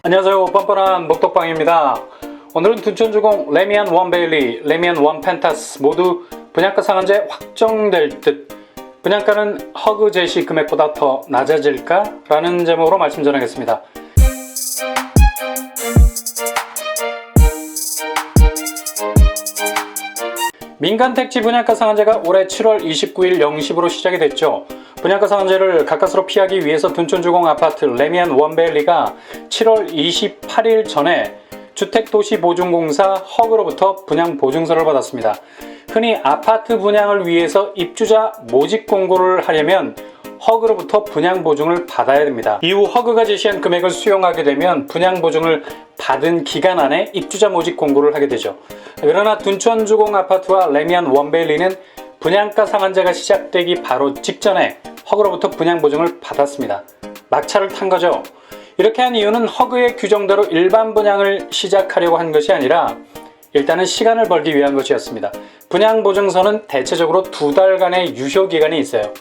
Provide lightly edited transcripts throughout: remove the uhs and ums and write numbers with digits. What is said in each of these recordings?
안녕하세요. 뻔뻔한 목독방입니다. 오늘은 둔촌주공 레미안 원베일리, 레미안 원펜타스 모두 분양가 상한제 확정될 듯 분양가는 허그 제시 금액보다 더 낮아질까? 라는 제목으로 말씀 전하겠습니다. 민간택지 분양가 상한제가 올해 7월 29일 0시부로 시작이 됐죠. 분양가 상한제를 가까스로 피하기 위해서 둔촌주공 아파트 레미안 원베일리가 7월 28일 전에 주택도시보증공사 허그로부터 분양보증서를 받았습니다. 흔히 아파트 분양을 위해서 입주자 모집 공고를 하려면 허그로부터 분양보증을 받아야 됩니다. 이후 허그가 제시한 금액을 수용하게 되면 분양보증을 받은 기간 안에 입주자 모집 공고를 하게 되죠. 그러나 둔촌주공 아파트와 레미안 원베일리는 분양가 상한제가 시작되기 바로 직전에 허그로부터 분양보증을 받았습니다. 막차를 탄 거죠. 이렇게 한 이유는 허그의 규정대로 일반 분양을 시작하려고 한 것이 아니라 일단은 시간을 벌기 위한 것이었습니다. 분양보증서는 대체적으로 2달간의 유효기간이 있어요.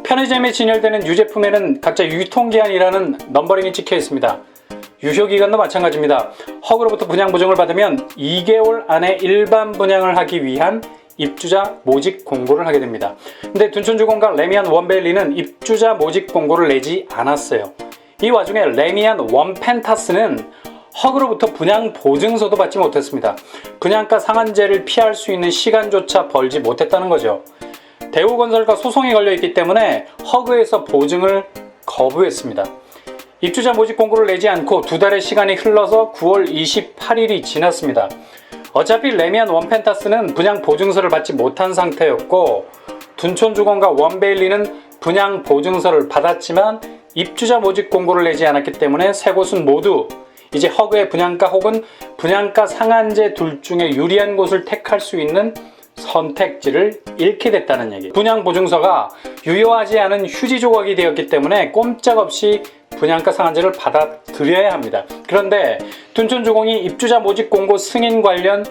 편의점에 진열되는 유제품에는 각자 유통기한이라는 넘버링이 찍혀 있습니다. 유효기간도 마찬가지입니다. 허그로부터 분양보증을 받으면 2개월 안에 일반 분양을 하기 위한 입주자 모집 공고를 하게 됩니다. 근데 둔촌주공과 레미안 원베일리는 입주자 모집 공고를 내지 않았어요. 이 와중에 레미안 원펜타스는 허그로부터 분양 보증서도 받지 못했습니다. 분양가 상한제를 피할 수 있는 시간조차 벌지 못했다는 거죠. 대우건설과 소송이 걸려있기 때문에 허그에서 보증을 거부했습니다. 입주자 모집 공고를 내지 않고 2달의 시간이 흘러서 9월 28일이 지났습니다. 어차피 레미안 원펜타스는 분양 보증서를 받지 못한 상태였고 둔촌주공과 원베일리는 분양 보증서를 받았지만 입주자 모집 공고를 내지 않았기 때문에 세 곳은 모두 이제 허그의 분양가 혹은 분양가 상한제 둘 중에 유리한 곳을 택할 수 있는 선택지를 잃게 됐다는 얘기. 분양 보증서가 유효하지 않은 휴지 조각이 되었기 때문에 꼼짝없이 분양가 상한제를 받아들여야 합니다. 그런데 둔촌주공이 입주자 모집 공고 승인 관련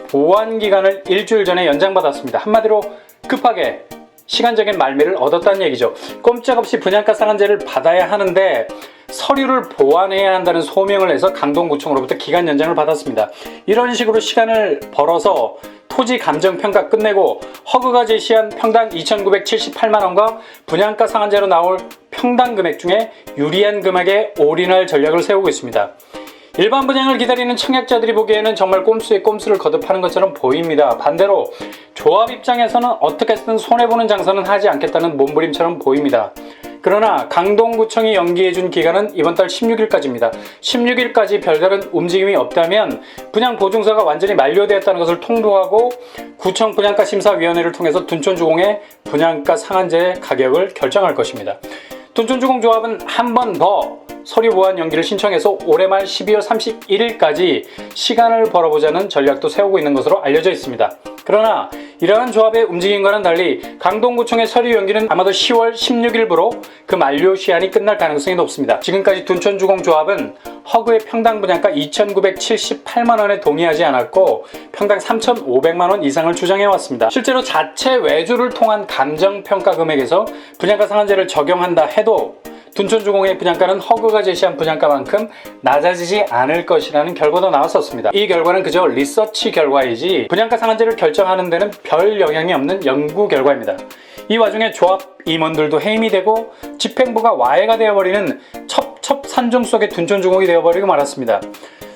보완 기간을 일주일 전에 연장받았습니다. 한마디로 급하게 시간적인 말미를 얻었다는 얘기죠. 꼼짝없이 분양가 상한제를 받아야 하는데 서류를 보완해야 한다는 소명을 해서 강동구청으로부터 기간 연장을 받았습니다. 이런 식으로 시간을 벌어서 토지 감정평가 끝내고 허그가 제시한 평당 2,978만원과 분양가 상한제로 나올 평당 금액 중에 유리한 금액에 올인할 전략을 세우고 있습니다. 일반 분양을 기다리는 청약자들이 보기에는 정말 꼼수에 꼼수를 거듭하는 것처럼 보입니다. 반대로 조합 입장에서는 어떻게든 손해보는 장사는 하지 않겠다는 몸부림처럼 보입니다. 그러나 강동구청이 연기해준 기간은 이번 달 16일까지입니다. 16일까지 별다른 움직임이 없다면 분양보증서가 완전히 만료되었다는 것을 통보하고 구청 분양가심사위원회를 통해서 둔촌주공의 분양가 상한제 가격을 결정할 것입니다. 둔촌주공 조합은 한 번 더 서류 보완 연기를 신청해서 올해 말 12월 31일까지 시간을 벌어보자는 전략도 세우고 있는 것으로 알려져 있습니다. 그러나 이러한 조합의 움직임과는 달리 강동구청의 서류 연기는 아마도 10월 16일부로 그 만료 시한이 끝날 가능성이 높습니다. 지금까지 둔촌주공 조합은 허그의 평당 분양가 2,978만원에 동의하지 않았고 평당 3,500만원 이상을 주장해왔습니다. 실제로 자체 외주를 통한 감정평가 금액에서 분양가 상한제를 적용한다 해도 둔촌주공의 분양가는 허그가 제시한 분양가만큼 낮아지지 않을 것이라는 결과도 나왔었습니다. 이 결과는 그저 리서치 결과이지 분양가 상한제를 결정하는 데는 별 영향이 없는 연구 결과입니다. 이 와중에 조합 임원들도 해임이 되고 집행부가 와해가 되어버리는 첩첩산중 속의 둔촌주공이 되어버리고 말았습니다.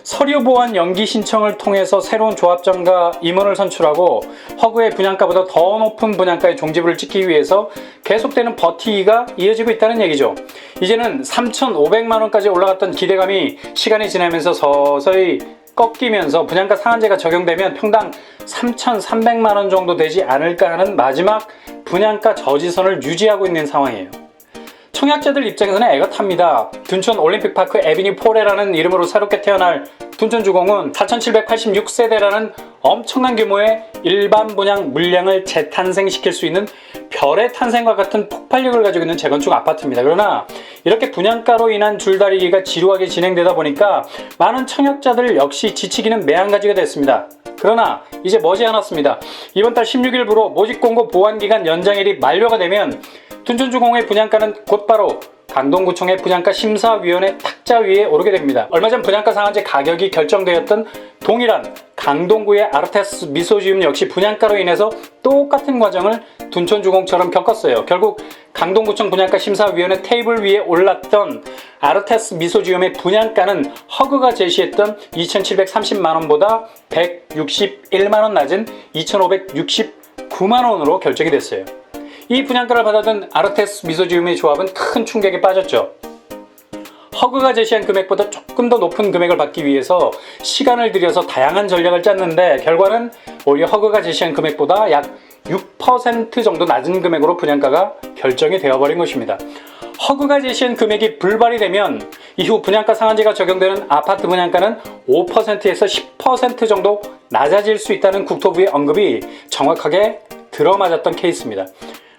서류 보완 연기 신청을 통해서 새로운 조합장과 임원을 선출하고 허그의 분양가보다 더 높은 분양가의 종지부를 찍기 위해서 계속되는 버티기가 이어지고 있다는 얘기죠. 이제는 3,500만원까지 올라갔던 기대감이 시간이 지나면서 서서히 꺾이면서 분양가 상한제가 적용되면 평당 3,300만원 정도 되지 않을까 하는 마지막 분양가 저지선을 유지하고 있는 상황이에요. 청약자들 입장에서는 애가 탑니다. 둔촌 올림픽파크 에비뉴 4레라는 이름으로 새롭게 태어날 둔촌주공은 4,786세대라는 엄청난 규모의 일반 분양 물량을 재탄생시킬 수 있는 별의 탄생과 같은 폭발력을 가지고 있는 재건축 아파트입니다. 그러나 이렇게 분양가로 인한 줄다리기가 지루하게 진행되다 보니까 많은 청약자들 역시 지치기는 매한가지가 됐습니다. 그러나 이제 머지않았습니다. 이번 달 16일부로 모집공고 보완기간 연장일이 만료가 되면 둔촌주공의 분양가는 곧바로 강동구청의 분양가 심사위원회 탁자 위에 오르게 됩니다. 얼마 전 분양가 상한제 가격이 결정되었던 동일한 강동구의 아르테스 미소지움 역시 분양가로 인해서 똑같은 과정을 둔촌주공처럼 겪었어요. 결국 강동구청 분양가 심사위원회 테이블 위에 올랐던 아르테스 미소지움의 분양가는 허그가 제시했던 2,730만원보다 161만원 낮은 2,569만원으로 결정이 됐어요. 이 분양가를 받아든 아르테스 미소지움의 조합은 큰 충격에 빠졌죠. 허그가 제시한 금액보다 조금 더 높은 금액을 받기 위해서 시간을 들여서 다양한 전략을 짰는데 결과는 오히려 허그가 제시한 금액보다 약 6% 정도 낮은 금액으로 분양가가 결정이 되어버린 것입니다. 허그가 제시한 금액이 불발이 되면 이후 분양가 상한제가 적용되는 아파트 분양가는 5%에서 10% 정도 낮아질 수 있다는 국토부의 언급이 정확하게 들어맞았던 케이스입니다.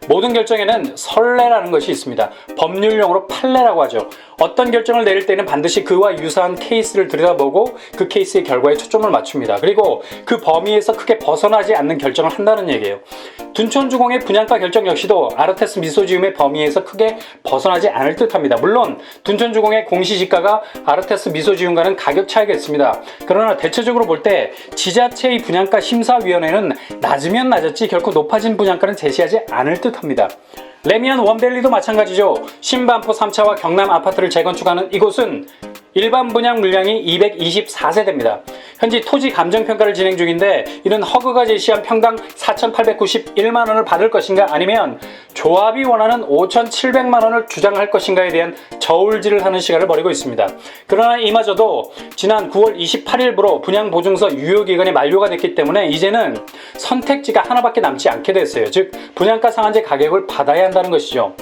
모든 결정에는 선례라는 것이 있습니다. 법률용어로 판례라고 하죠. 어떤 결정을 내릴 때는 반드시 그와 유사한 케이스를 들여다보고 그 케이스의 결과에 초점을 맞춥니다. 그리고 그 범위에서 크게 벗어나지 않는 결정을 한다는 얘기예요. 둔촌주공의 분양가 결정 역시도 아르테스 미소지움의 범위에서 크게 벗어나지 않을 듯합니다. 물론 둔촌주공의 공시지가가 아르테스 미소지움과는 가격 차이가 있습니다. 그러나 대체적으로 볼 때 지자체의 분양가 심사위원회는 낮으면 낮았지 결코 높아진 분양가는 제시하지 않을 듯합니다. 레미안 원밸리도 마찬가지죠. 신반포 3차와 경남 아파트를 재건축하는 이곳은 일반 분양 물량이 224세대입니다. 현재 토지 감정평가를 진행 중인데 이는 허그가 제시한 평당 4,891만원을 받을 것인가 아니면 조합이 원하는 5,700만원을 주장할 것인가에 대한 저울질을 하는 시간을 벌이고 있습니다. 그러나 이마저도 지난 9월 28일부로 분양보증서 유효기간이 만료가 됐기 때문에 이제는 선택지가 하나밖에 남지 않게 됐어요. 즉 분양가 상한제 가격을 받아야 한다는 것이죠.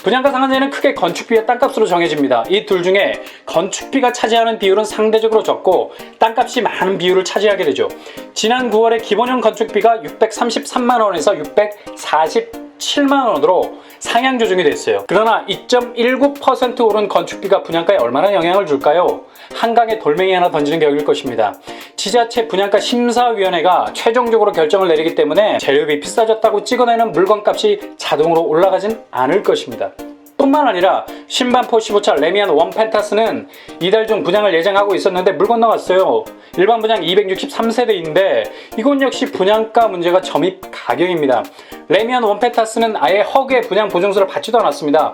분양가 상한제는 크게 건축비와 땅값으로 정해집니다. 이 둘 중에 건축비가 차지하는 비율은 상대적으로 적고 땅값이 많은 비율을 차지하게 되죠. 지난 9월에 기본형 건축비가 633만원에서 647만원으로 상향 조정이 됐어요. 그러나 2.19% 오른 건축비가 분양가에 얼마나 영향을 줄까요? 한강에 돌멩이 하나 던지는 격일 것입니다. 지자체 분양가 심사위원회가 최종적으로 결정을 내리기 때문에 재료비 비싸졌다고 찍어내는 물건값이 자동으로 올라가진 않을 것입니다. 뿐만 아니라 신반포 15차 레미안 원펜타스는 이달 중 분양을 예정하고 있었는데 물 건너갔어요. 일반 분양 263세대인데 이곳 역시 분양가 문제가 점입 가격입니다. 레미안 원펜타스는 아예 허그의 분양 보증서를 받지도 않았습니다.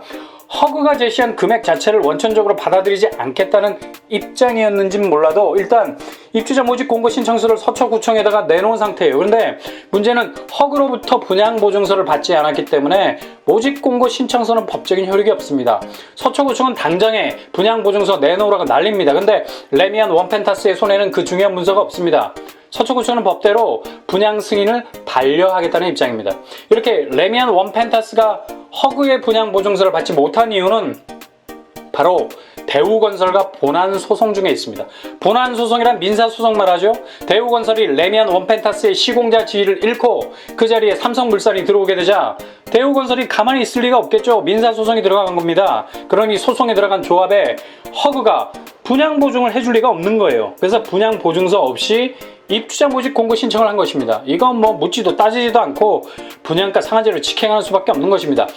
허그가 제시한 금액 자체를 원천적으로 받아들이지 않겠다는 입장이었는지는 몰라도 일단 입주자 모집 공고 신청서를 서초구청에다가 내놓은 상태예요. 그런데 문제는 허그로부터 분양 보증서를 받지 않았기 때문에 모집 공고 신청서는 법적인 효력이 없습니다. 서초구청은 당장에 분양 보증서 내놓으라고 난립니다. 근데 레미안 원펜타스의 손에는 그 중요한 문서가 없습니다. 서초구청은 법대로 분양 승인을 반려하겠다는 입장입니다. 이렇게 레미안 원펜타스가 허그의 분양 보증서를 받지 못한 이유는 바로 대우건설과 본안소송 중에 있습니다. 본안소송이란 민사소송 말하죠. 대우건설이 레미안 원펜타스의 시공자 지위를 잃고 그 자리에 삼성물산이 들어오게 되자 대우건설이 가만히 있을 리가 없겠죠. 민사소송이 들어간 겁니다. 그러니 소송에 들어간 조합에 허그가 분양 보증을 해줄 리가 없는 거예요. 그래서 분양 보증서 없이 입주자 모집 공고 신청을 한 것입니다. 이건 뭐 묻지도 따지지도 않고 분양가 상한제를 직행하는 수밖에 없는 것입니다.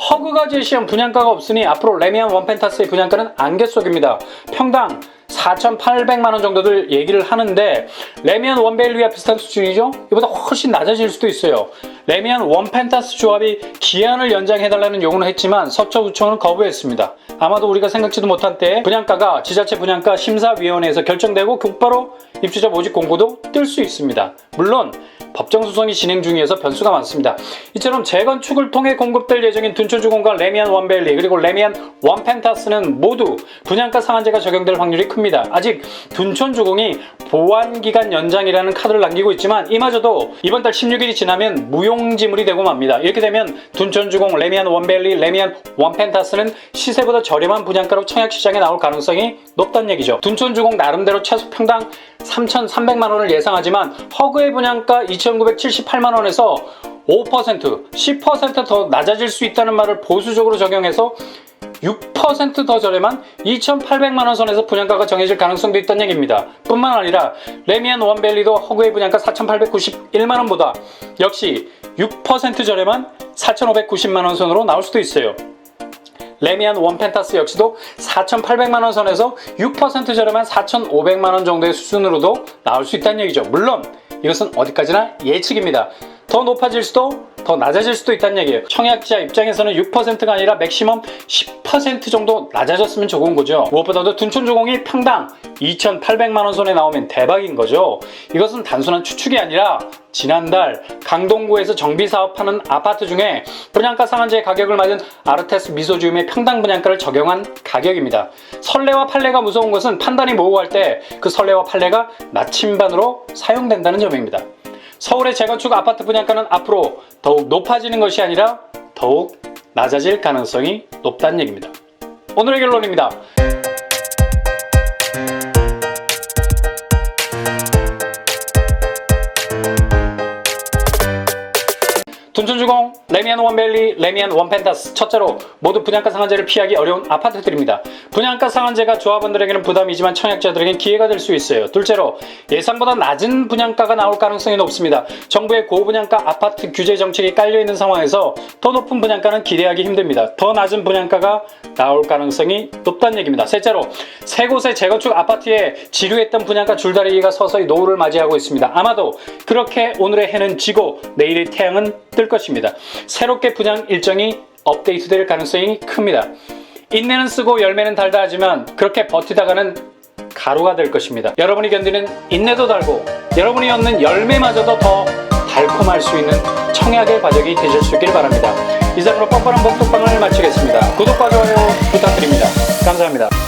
허그가 제시한 분양가가 없으니 앞으로 레미안 원펜타스의 분양가는 안개 속입니다. 평당 4,800만원 정도들 얘기를 하는데 레미안 원밸리와 비슷한 수준이죠? 이보다 훨씬 낮아질 수도 있어요. 레미안 원펜타스 조합이 기한을 연장해달라는 요구는 했지만 서초구청은 거부했습니다. 아마도 우리가 생각지도 못한 때에 분양가가 지자체 분양가 심사위원회에서 결정되고 곧바로 입주자 모집 공고도 뜰 수 있습니다. 물론 법정소송이 진행 중이어서 변수가 많습니다. 이처럼 재건축을 통해 공급될 예정인 둔촌주공과 레미안 원밸리 그리고 레미안 원펜타스는 모두 분양가 상한제가 적용될 확률이 큽니다. 아직 둔촌주공이 보완기간 연장이라는 카드를 남기고 있지만 이마저도 이번 달 16일이 지나면 무용지물이 되고 맙니다. 이렇게 되면 둔촌주공, 레미안 원밸리, 레미안 원펜타스는 시세보다 저렴한 분양가로 청약시장에 나올 가능성이 높다는 얘기죠. 둔촌주공 나름대로 최소 평당 3,300만원을 예상하지만 허그의 분양가 2,978만원에서 5%, 10% 더 낮아질 수 있다는 말을 보수적으로 적용해서 6% 더 저렴한 2,800만원 선에서 분양가가 정해질 가능성도 있다는 얘기입니다. 뿐만 아니라 레미안 원밸리도 허그의 분양가 4,891만원보다 역시 6% 저렴한 4,590만원 선으로 나올 수도 있어요. 레미안 원펜타스 역시도 4,800만원 선에서 6% 저렴한 4,500만원 정도의 수준으로도 나올 수 있다는 얘기죠. 물론 이것은 어디까지나 예측입니다. 더 높아질 수도 더 낮아질 수도 있다는 얘기예요. 청약자 입장에서는 6%가 아니라 맥시멈 10% 정도 낮아졌으면 좋은 거죠. 무엇보다도 둔촌주공이 평당 2,800만원 선에 나오면 대박인 거죠. 이것은 단순한 추측이 아니라 지난달 강동구에서 정비사업하는 아파트 중에 분양가 상한제 가격을 맞은 아르테스 미소지움의 평당 분양가를 적용한 가격입니다. 선례와 판례가 무서운 것은 판단이 모호할 때 그 선례와 판례가 나침반으로 사용된다는 점입니다. 서울의 재건축 아파트 분양가는 앞으로 더욱 높아지는 것이 아니라 더욱 낮아질 가능성이 높다는 얘기입니다. 오늘의 결론입니다. 둔촌주공, 레미안 원밸리, 레미안 원펜타스 첫째로 모두 분양가 상한제를 피하기 어려운 아파트들입니다. 분양가 상한제가 조합원들에게는 부담이지만 청약자들에게는 기회가 될 수 있어요. 둘째로 예상보다 낮은 분양가가 나올 가능성이 높습니다. 정부의 고분양가 아파트 규제 정책이 깔려있는 상황에서 더 높은 분양가는 기대하기 힘듭니다. 더 낮은 분양가가 나올 가능성이 높다는 얘기입니다. 셋째로 세 곳의 재건축 아파트에 지루했던 분양가 줄다리기가 서서히 노후를 맞이하고 있습니다. 아마도 그렇게 오늘의 해는 지고 내일의 태양은 뜰 것입니다. 새롭게 분양 일정이 업데이트될 가능성이 큽니다. 인내는 쓰고 열매는 달다 하지만 그렇게 버티다가는 가루가 될 것입니다. 여러분이 견디는 인내도 달고 여러분이 얻는 열매마저도 더 달콤할 수 있는 청약의 과정이 되실 수 있길 바랍니다. 이상으로 뻔뻔한 복독방을 마치겠습니다. 구독과 좋아요 부탁드립니다. 감사합니다.